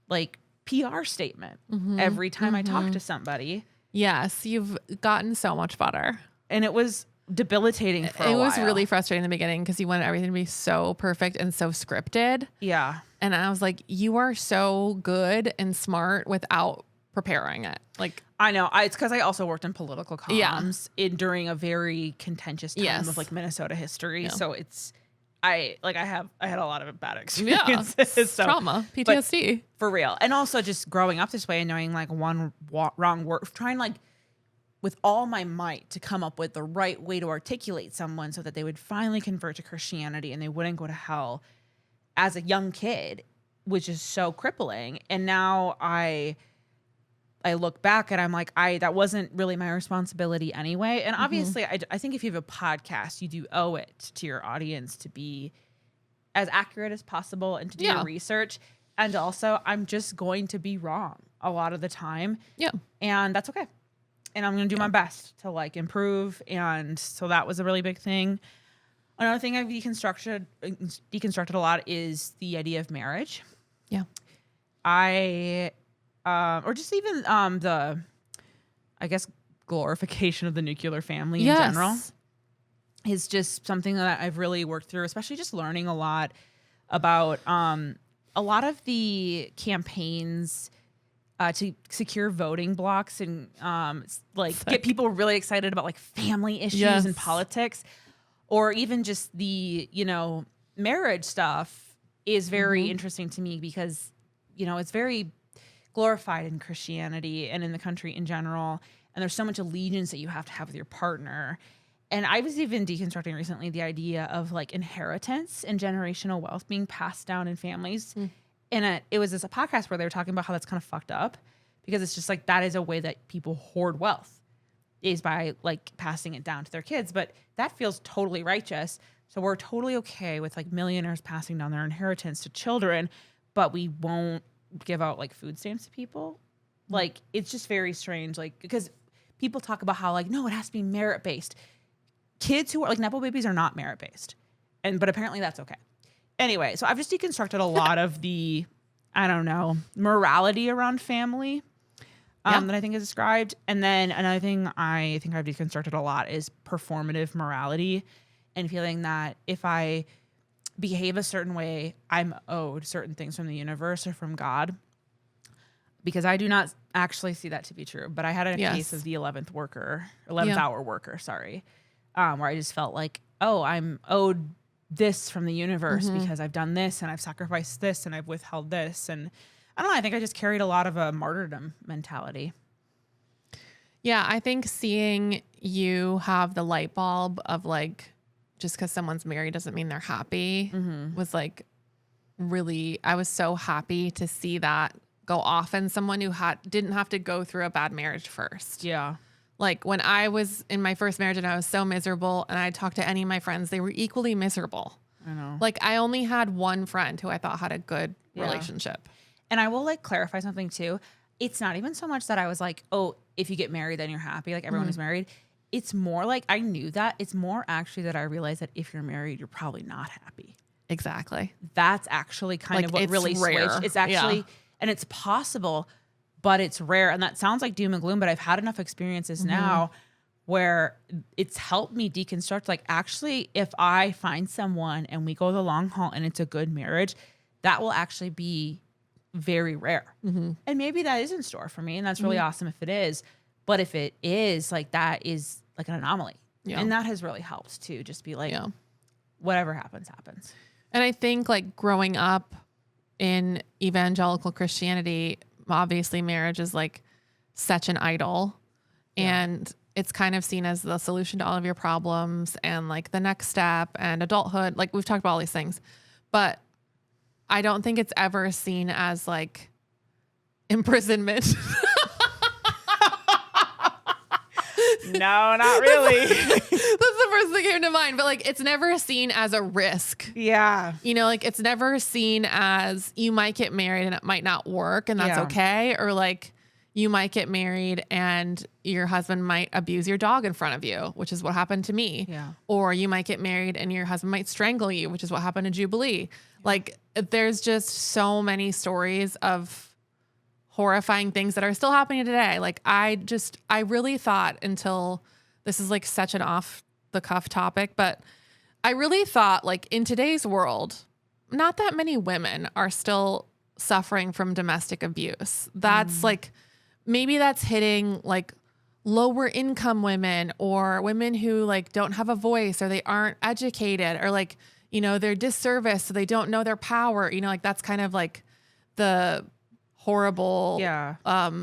like PR statement every time I talk to somebody. Yes, you've gotten so much better. And it was debilitating for a while. It was really frustrating in the beginning because you wanted everything to be so perfect and so scripted. Yeah. And I was like, you are so good and smart without preparing it. Like I know. It's because I also worked in political comms during a very contentious time of like Minnesota history. Yeah. So I had a lot of bad experiences. Yeah, so, trauma, PTSD. For real. And also just growing up this way and knowing like one wrong word, trying like with all my might to come up with the right way to articulate someone so that they would finally convert to Christianity and they wouldn't go to hell as a young kid, which is so crippling. And now I look back and I'm like, that wasn't really my responsibility anyway. And obviously, I think if you have a podcast, you do owe it to your audience to be as accurate as possible and to do your research. And also, I'm just going to be wrong a lot of the time. Yeah. And that's okay. And I'm going to do my best to like improve. And so that was a really big thing. Another thing I've deconstructed a lot is the idea of marriage. Yeah. Or just even the, I guess, glorification of the nuclear family in general is just something that I've really worked through, especially just learning a lot about a lot of the campaigns to secure voting blocks and get people really excited about like family issues and politics, or even just the, marriage stuff is very interesting to me because, it's very glorified in Christianity and in the country in general. And there's so much allegiance that you have to have with your partner. And I was even deconstructing recently the idea of like inheritance and generational wealth being passed down in families. And it was a podcast where they were talking about how that's kind of fucked up because it's just like that is a way that people hoard wealth. is by like passing it down to their kids, but that feels totally righteous. So we're totally okay with like millionaires passing down their inheritance to children, but we won't give out like food stamps to people. Like, it's just very strange. Like, because people talk about how like, no, it has to be merit based. Kids who are like Nepo babies are not merit based. But apparently that's okay. Anyway, so I've just deconstructed a lot of the, I don't know, morality around family that I think is described. And then another thing I think I've deconstructed a lot is performative morality and feeling that if I behave a certain way, I'm owed certain things from the universe or from God. Because I do not actually see that to be true. But I had a case of the 11th hour worker, where I just felt like, oh, I'm owed this from the universe because I've done this and I've sacrificed this and I've withheld this. And I don't know, I think I just carried a lot of a martyrdom mentality. Yeah, I think seeing you have the light bulb of like, just because someone's married doesn't mean they're happy was like really, I was so happy to see that go off in someone who didn't have to go through a bad marriage first. Yeah. Like when I was in my first marriage and I was so miserable and I talked to any of my friends, they were equally miserable. I know. Like I only had one friend who I thought had a good relationship. And I will like clarify something too. It's not even so much that I was like, oh, if you get married, then you're happy. Like everyone is married. It's more like I knew that. It's more actually that I realized that if you're married, you're probably not happy. Exactly. That's actually kind of what really switched. It's actually, and it's possible, but it's rare. And that sounds like doom and gloom, but I've had enough experiences now where it's helped me deconstruct. Like actually, if I find someone and we go the long haul and it's a good marriage, that will actually be very rare. And maybe that is in store for me. And that's really awesome if it is. But if it is, like that is like an anomaly. Yeah. And that has really helped too. Just be like, whatever happens, happens. And I think like growing up in evangelical Christianity, obviously marriage is like such an idol and it's kind of seen as the solution to all of your problems and like the next step and adulthood. Like we've talked about all these things, but I don't think it's ever seen as like imprisonment. No, not really. That's the first thing that came to mind. But like, it's never seen as a risk. Yeah. You know, like it's never seen as you might get married and it might not work and that's okay. Or like you might get married and your husband might abuse your dog in front of you, which is what happened to me. Yeah. Or you might get married and your husband might strangle you, which is what happened to Jubilee. Like there's just so many stories of horrifying things that are still happening today. Like I really thought until this is like such an off the cuff topic, but I really thought like in today's world, not that many women are still suffering from domestic abuse. That's like, maybe that's hitting like lower income women or women who like don't have a voice or they aren't educated or like, you know, they're disserviced. So they don't know their power, you know, like that's kind of like the horrible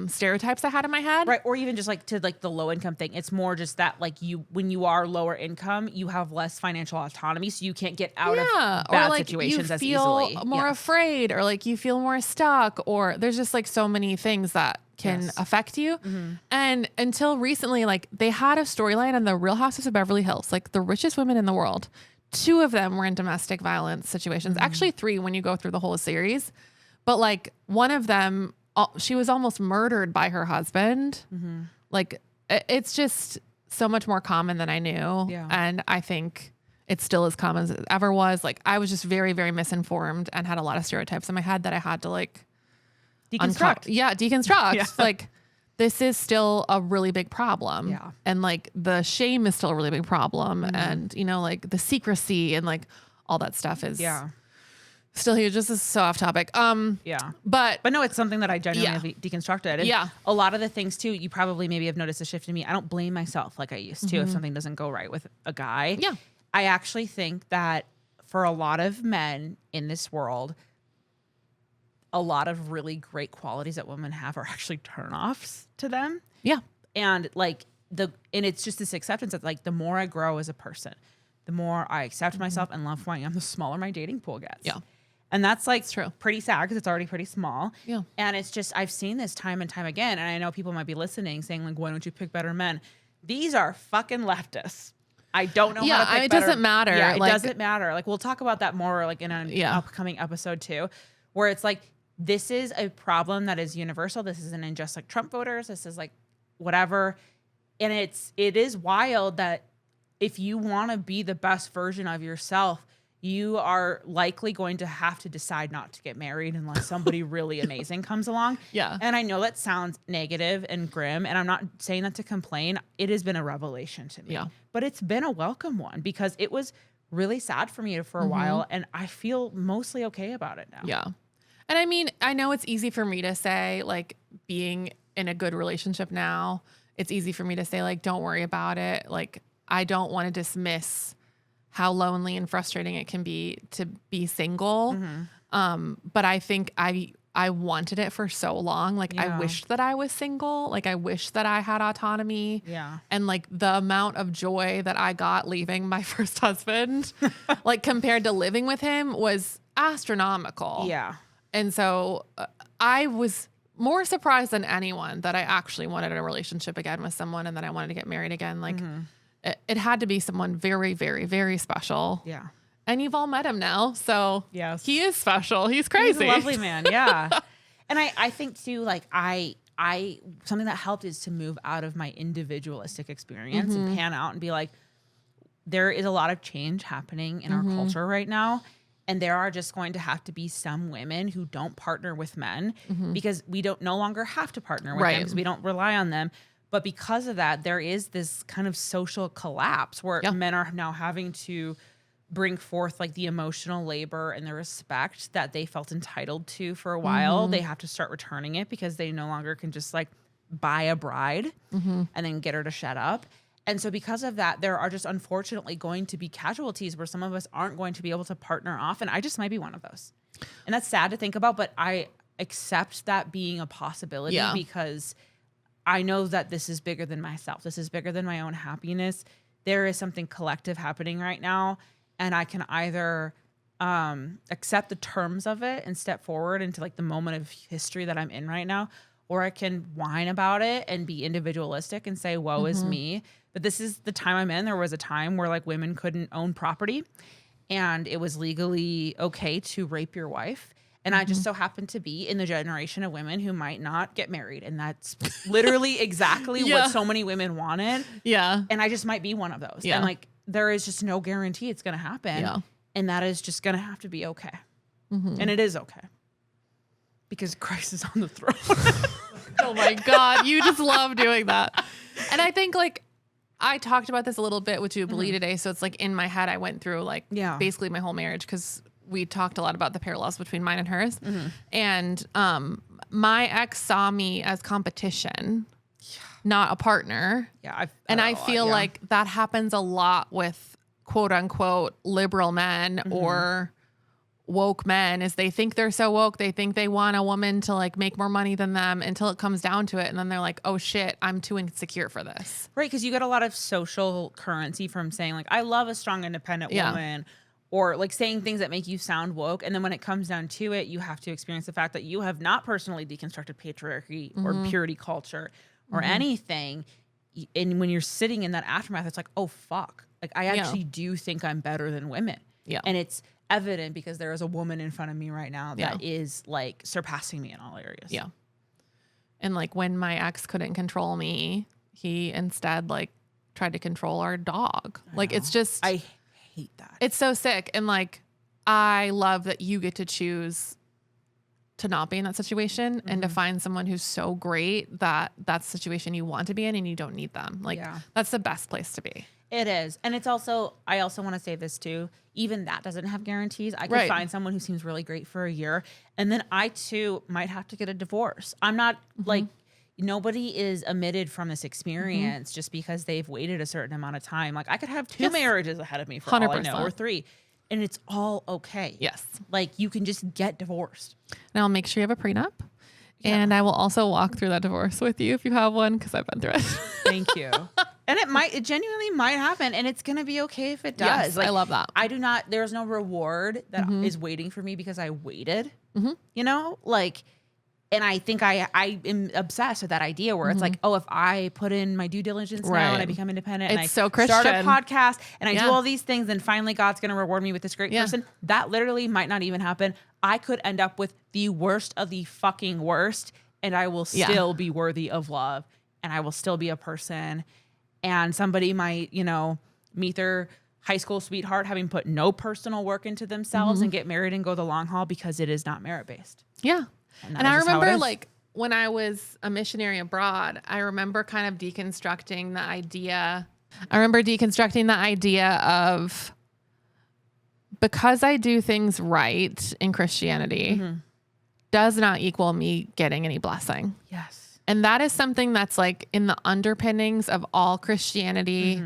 stereotypes I had in my head. Right. Or even just like to like the low income thing. It's more just that like when you are lower income, you have less financial autonomy. So you can't get out of bad like situations as feel easily. More afraid or like you feel more stuck or there's just like so many things that can affect you. And until recently, like they had a storyline on the Real Houses of Beverly Hills, like the richest women in the world. 2 of them were in domestic violence situations. Actually 3 when you go through the whole series. But like one of them, she was almost murdered by her husband. Like it's just so much more common than I knew. Yeah. And I think it's still as common as it ever was. Like I was just very, very misinformed and had a lot of stereotypes in my head that I had to like deconstruct. Deconstruct. Yeah. Like this is still a really big problem. Yeah. And like the shame is still a really big problem. And you know, like the secrecy and like all that stuff is still huge. This is so off topic. But no, it's something that I genuinely have deconstructed. And a lot of the things too, you probably maybe have noticed a shift in me. I don't blame myself like I used to if something doesn't go right with a guy. Yeah. I actually think that for a lot of men in this world, a lot of really great qualities that women have are actually turnoffs to them. Yeah. And like and it's just this acceptance that like the more I grow as a person, the more I accept myself and love who I am, the smaller my dating pool gets. Yeah. And that's like true. Pretty sad because it's already pretty small. Yeah. And it's just, I've seen this time and time again. And I know people might be listening saying like, why don't you pick better men? these are fucking leftists. I don't know how to pick it better. doesn't matter. Yeah, it doesn't matter. Like, we'll talk about that more like in an upcoming episode too, where it's like, this is a problem that is universal. This isn't just like Trump voters. This is like whatever. And it is wild that if you want to be the best version of yourself, you are likely going to have to decide not to get married unless somebody really amazing comes along. Yeah. And I know that sounds negative and grim, and I'm not saying that to complain. It has been a revelation to me. Yeah. But it's been a welcome one because it was really sad for me for a while, and I feel mostly okay about it now. Yeah. And I mean, I know it's easy for me to say, like, being in a good relationship now, it's easy for me to say, like, don't worry about it. Like, I don't want to dismiss how lonely and frustrating it can be to be single. But I think I wanted it for so long. Like, I wished that I was single. Like, I wish that I had autonomy. Yeah. And like the amount of joy that I got leaving my first husband, like compared to living with him, was astronomical. Yeah. And so I was more surprised than anyone that I actually wanted a relationship again with someone and that I wanted to get married again. Like, it had to be someone very, very, very special. Yeah. And you've all met him now. So yes, he is special. He's crazy. He's a lovely man. Yeah. And I think too, like I something that helped is to move out of my individualistic experience and pan out and be like, there is a lot of change happening in our culture right now. And there are just going to have to be some women who don't partner with men because we don't no longer have to partner with them because we don't rely on them. But because of that, there is this kind of social collapse where men are now having to bring forth like the emotional labor and the respect that they felt entitled to for a while. They have to start returning it because they no longer can just like buy a bride and then get her to shut up. And so because of that, there are just unfortunately going to be casualties where some of us aren't going to be able to partner off. And I just might be one of those. And that's sad to think about, but I accept that being a possibility because I know that this is bigger than myself. This is bigger than my own happiness. There is something collective happening right now. And I can either accept the terms of it and step forward into like the moment of history that I'm in right now, or I can whine about it and be individualistic and say, woe is me. But this is the time I'm in. There was a time where like women couldn't own property and it was legally okay to rape your wife. And I just so happen to be in the generation of women who might not get married. And that's literally exactly what so many women wanted. Yeah. And I just might be one of those. Yeah. And like, there is just no guarantee it's going to happen. Yeah. And that is just going to have to be okay. And it is okay. Because Christ is on the throne. Oh my God. You just love doing that. And I think like, I talked about this a little bit with Bailee today. So it's like in my head, I went through like basically my whole marriage because we talked a lot about the parallels between mine and hers. And my ex saw me as competition, not a partner. Yeah. I feel like that happens a lot with quote unquote liberal men or woke men is they think they're so woke. They think they want a woman to like make more money than them until it comes down to it. And then they're like, oh shit, I'm too insecure for this. Right. Because you get a lot of social currency from saying like, I love a strong, independent woman. Or like saying things that make you sound woke. And then when it comes down to it, you have to experience the fact that you have not personally deconstructed patriarchy or purity culture or anything. And when you're sitting in that aftermath, it's like, oh, fuck. Like, I actually do think I'm better than women. Yeah. And it's evident because there is a woman in front of me right now that is like surpassing me in all areas. Yeah. And like when my ex couldn't control me, he instead like tried to control our dog. Like, it's just... I hate that. It's so sick. And like, I love that you get to choose to not be in that situation and to find someone who's so great that that's the situation you want to be in and you don't need them. Like that's the best place to be. It is. And it's also, I also want to say this too, even that doesn't have guarantees. I could find someone who seems really great for a year and then I too might have to get a divorce. I'm not like, nobody is omitted from this experience just because they've waited a certain amount of time. Like I could have 2 marriages ahead of me for 100%. All I know, or 3. And it's all okay. Yes. Like you can just get divorced. And I'll make sure you have a prenup. Yeah. And I will also walk through that divorce with you if you have one, because I've been through it. Thank you. And it genuinely might happen. And it's going to be okay if it does. Yes, like, I love that. There's no reward that is waiting for me because I waited, you know, like And I think I am obsessed with that idea where it's like, oh, if I put in my due diligence now and I become independent and I so start a podcast and I do all these things, then finally God's going to reward me with this great person. That literally might not even happen. I could end up with the worst of the fucking worst, and I will still be worthy of love, and I will still be a person. And somebody might, you know, meet their high school sweetheart having put no personal work into themselves and get married and go the long haul because it is not merit-based. Yeah. And I remember like when I was a missionary abroad, I remember kind of deconstructing the idea. Of because I do things right in Christianity does not equal me getting any blessing. Yes. And that is something that's like in the underpinnings of all Christianity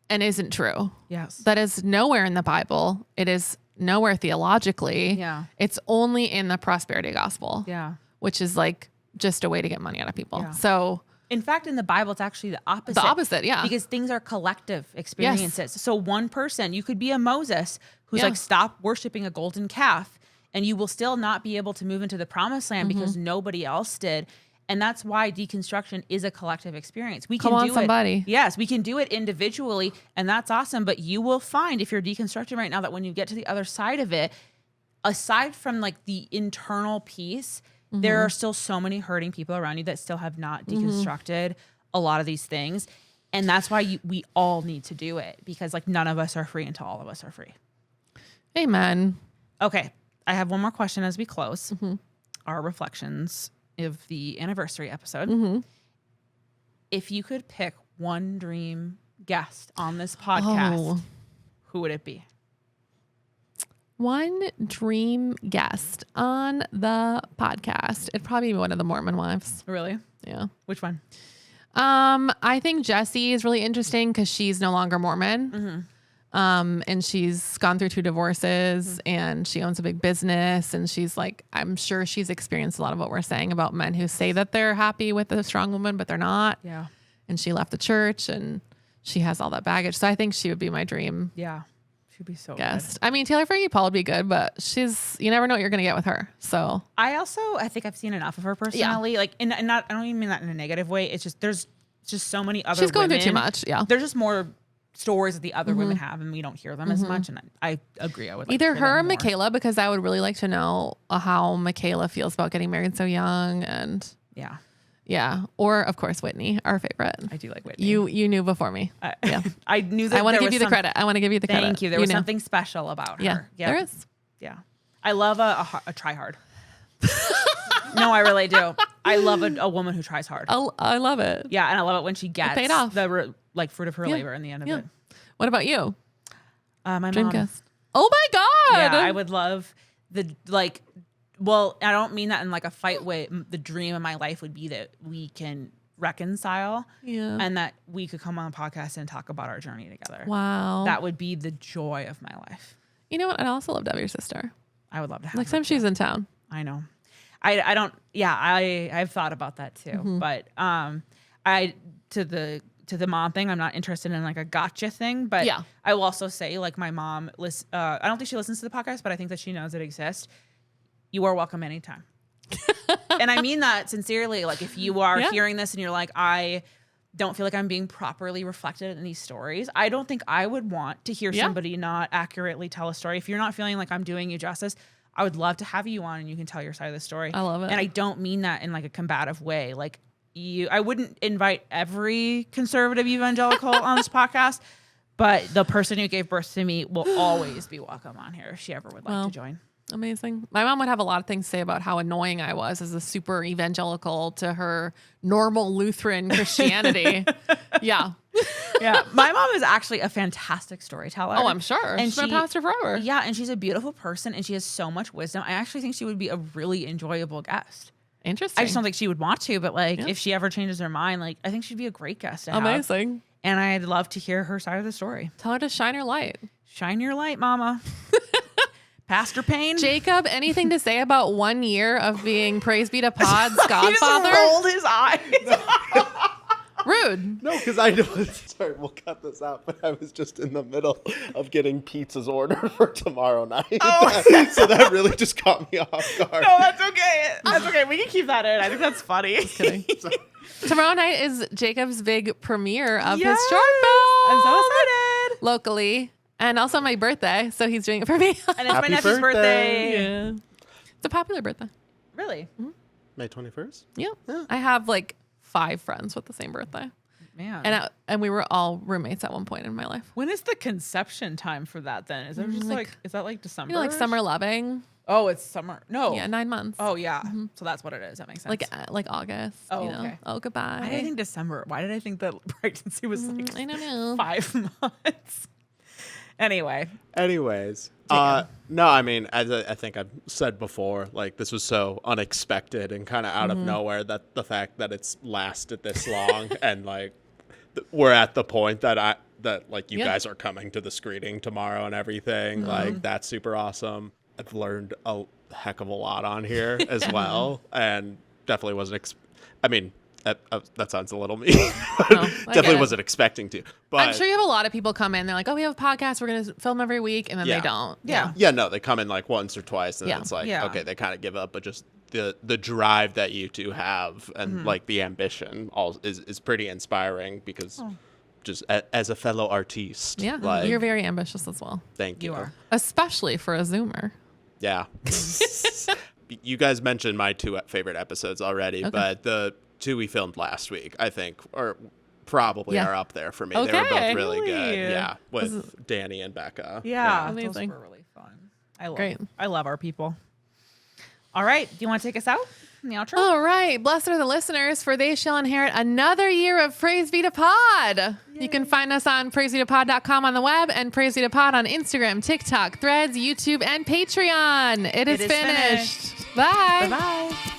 and isn't true. Yes. That is nowhere in the Bible. It is nowhere theologically. Yeah. It's only in the prosperity gospel. Yeah. Which is like just a way to get money out of people. Yeah. So in fact, in the Bible, it's actually the opposite. The opposite, yeah. Because things are collective experiences. Yes. So one person, you could be a Moses who's like, stop worshiping a golden calf, and you will still not be able to move into the promised land because nobody else did. And that's why deconstruction is a collective experience. We can do it. Yes, we can do it individually, and that's awesome. But you will find, if you're deconstructing right now, that when you get to the other side of it, aside from like the internal piece, there are still so many hurting people around you that still have not deconstructed a lot of these things. And that's why we all need to do it, because like none of us are free until all of us are free. Amen. Okay. I have one more question as we close our reflections of the anniversary episode. If you could pick one dream guest on this podcast, who would it be? One dream guest on the podcast. It'd probably be one of the Mormon wives. Really? Yeah. Which one? I think Jessie is really interesting because she's no longer Mormon. And she's gone through 2 divorces and she owns a big business. And she's like, I'm sure she's experienced a lot of what we're saying about men who say that they're happy with a strong woman, but they're not. Yeah. And she left the church and she has all that baggage. So I think she would be my dream. Yeah. She'd be so guest. good. I mean, Taylor Frankie Paul would be good, but you never know what you're going to get with her. So I think I've seen enough of her personally. Like, and not, I don't even mean that in a negative way. It's just, there's just so many other She's going women. through too much. Yeah. There's just more stories that the other women have, and we don't hear them as much. And I agree. I would like either to hear her or them more. Michaela, because I would really like to know how Michaela feels about getting married so young. And yeah. Or of course, Whitney, our favorite. I do like Whitney. You knew before me. Yeah. I knew that. I want to give you the credit. I want to give you the credit. Thank you. There was something special about her. Yeah, there is. Yeah. I love a try hard. No, I really do. I love a woman who tries hard. I love it. Yeah. And I love it when she gets paid off. the fruit of her labor in the end of it. What about you? My dream mom. guest. Oh my God. Yeah, I would love well, I don't mean that in like a fight way. The dream of my life would be that we can reconcile and that we could come on the podcast and talk about our journey together. Wow. That would be the joy of my life. You know what? I'd also love to have your sister. I would love to have next her time she's in town. I know. I don't, I've thought about that too. But to the mom thing, I'm not interested in like a gotcha thing, but I will also say like my mom, I don't think she listens to the podcast, but I think that she knows it exists. You are welcome anytime. And I mean that sincerely. Like if you are hearing this and you're like, I don't feel like I'm being properly reflected in these stories, I don't think I would want to hear somebody not accurately tell a story. If you're not feeling like I'm doing you justice, I would love to have you on and you can tell your side of the story. I love it. And I don't mean that in like a combative way. Like I wouldn't invite every conservative evangelical on this podcast, but the person who gave birth to me will always be welcome on here if she ever would like to join. Amazing. My mom would have a lot of things to say about how annoying I was as a super evangelical to her normal Lutheran Christianity. Yeah. My mom is actually a fantastic storyteller. Oh, I'm sure. And she's been a pastor forever. Yeah. And she's a beautiful person and she has so much wisdom. I actually think she would be a really enjoyable guest. Interesting. I just don't think she would want to, but like if she ever changes her mind, like I think she'd be a great guest to have. Amazing. And I'd love to hear her side of the story. Tell her to shine her light. Shine your light, mama. Pastor Payne. Jacob, anything to say about 1 year of being Praise Be to Pod's godfather? He just rolled his eyes. Rude. No, because sorry, we'll cut this out, but I was just in the middle of getting pizza's order for tomorrow night. Oh. So that really just caught me off guard. No, that's okay. That's okay. We can keep that in. I think that's funny. Just kidding. Tomorrow night is Jacob's big premiere of his short film. I'm so excited. Locally. And also my birthday, so he's doing it for me. And it's my nephew's birthday. Yeah. It's a popular birthday. Really? Mm-hmm. May 21st? Yeah. I have like 5 friends with the same birthday. Man. And we were all roommates at one point in my life. When is the conception time for that then? Is that just is that like December? You know, like summer loving. Oh, it's summer. No. Yeah, 9 months. Oh, yeah. Mm-hmm. So that's what it is. That makes sense. Like August. Oh, you know? okay. Oh, goodbye. Why did I think December? Why did I think that pregnancy was like I don't know. 5 months? Anyways, no, I mean, as I think I've said before, like this was so unexpected and kind of out of nowhere that the fact that it's lasted this long and like we're at the point that like you guys are coming to the screening tomorrow and everything. Like that's super awesome. I've learned a heck of a lot on here as well, and definitely wasn't. That sounds a little mean. Definitely wasn't expecting to. But I'm sure you have a lot of people come in. They're like, "Oh, we have a podcast. We're going to film every week," and then they don't. Yeah. No, they come in like once or twice, and then it's like, okay, they kind of give up. But just the drive that you two have, and like the ambition, is pretty inspiring because. Just as a fellow artiste. Yeah, like, you're very ambitious as well. Thank you. You are. Especially for a Zoomer. Yeah. You guys mentioned my 2 favorite episodes already, but the 2 we filmed last week, I think, are up there for me. Okay. They were both really Really? good. Yeah, with Danny and Becca. Yeah. Amazing. Those were really fun. I love our people. All right. Do you want to take us out in the outro? All right. Blessed are the listeners, for they shall inherit another year of Praise Be to Pod. Yay. You can find us on praisebetopod.com on the web and Praise Be to Pod on Instagram, TikTok, Threads, YouTube, and Patreon. It is finished. Bye. Bye-bye.